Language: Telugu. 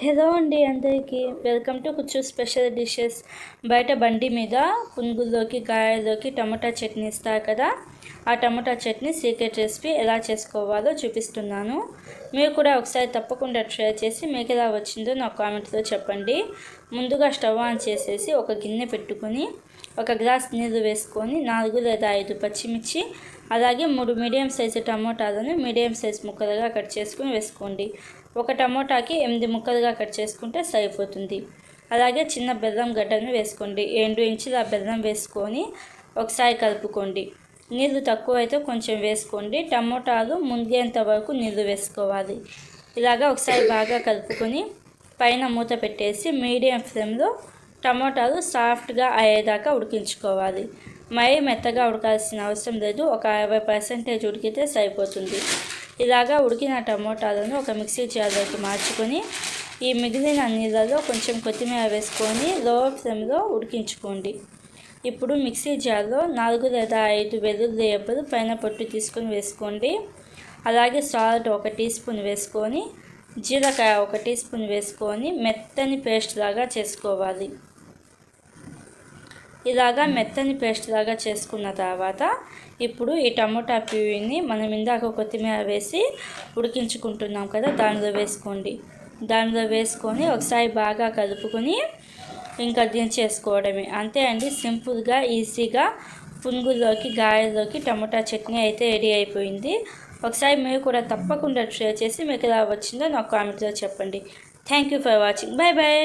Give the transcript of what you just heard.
హలో అండి అందరికీ వెల్కమ్ టు కుచ్చు స్పెషల్ డిషెస్. బయట బండి మీద పునుగుల్లోకి గాయల్లోకి టమాటా చట్నీ ఇస్తారు కదా, ఆ టమాటా చట్నీ సీక్రెట్ రెసిపీ ఎలా చేసుకోవాలో చూపిస్తున్నాను. మీరు కూడా ఒకసారి తప్పకుండా ట్రై చేసి మీకు ఎలా వచ్చిందో నా కామెంట్స్లో చెప్పండి. ముందుగా స్టవ్ ఆన్ చేసేసి ఒక గిన్నె పెట్టుకొని ఒక గ్లాస్ నీళ్ళు వేసుకొని 4 లేదా 5 పచ్చిమిర్చి అలాగే 3 మీడియం సైజు టమోటాలను మీడియం సైజు ముక్కలుగా కట్ చేసుకుని వేసుకోండి. ఒక టమోటాకి 8 ముక్కలుగా కట్ చేసుకుంటే సరిపోతుంది. అలాగే చిన్న బెల్లం గడ్డను వేసుకోండి. 2 ఇంచుల బెల్లం వేసుకొని ఒకసారి కలుపుకోండి. నీళ్ళు తక్కువ అయితే కొంచెం వేసుకోండి. టమోటాలు మునిగేంత వరకు నీళ్ళు వేసుకోవాలి. ఇలాగా ఒకసారి బాగా కలుపుకొని పైన మూత పెట్టేసి మీడియం ఫ్లేమ్లో టమోటాలు సాఫ్ట్గా అయ్యేదాకా ఉడికించుకోవాలి. మరీ మెత్తగా ఉడకాల్సిన అవసరం లేదు. ఒక 60% ఉడికితే సరిపోతుంది. ఇలాగా ఉడికిన టమోటాలను ఒక మిక్సీ జార్లోకి మార్చుకొని ఈ మిగిలిన నీళ్ళలో కొంచెం కొత్తిమీర వేసుకొని లో ఫ్లేమ్లో ఉడికించుకోండి. ఇప్పుడు మిక్సీ జార్లో 4 లేదా 5 వెల్లుల్లి రెబ్బలు పైన పొట్టు తీసుకొని వేసుకోండి. అలాగే సాల్ట్ 1 టీ స్పూన్ వేసుకొని జీలకర్ర 1 టీ స్పూన్ వేసుకొని మెత్తని పేస్ట్ లాగా చేసుకోవాలి. ఇలాగా మెత్తని పేస్ట్ లాగా చేసుకున్న తర్వాత ఇప్పుడు ఈ టమోటా ప్యూరీని మనం ఇందాక కొత్తిమీర వేసి ఉడికించుకుంటున్నాం కదా, దానిలో వేసుకోండి. దానిలో వేసుకొని ఒకసారి బాగా కలుపుకొని ఇంకా దించేసుకోవడమే. అంతే అండి, సింపుల్గా ఈజీగా పునుగుల్లోకి గారెల్లోకి టమోటా చట్నీ అయితే రెడీ అయిపోయింది. ఒకసారి మీరు కూడా తప్పకుండా ట్రై చేసి మీకు ఎలా వచ్చిందో నాకు కామెంట్లో చెప్పండి. Thank you for watching. Bye bye.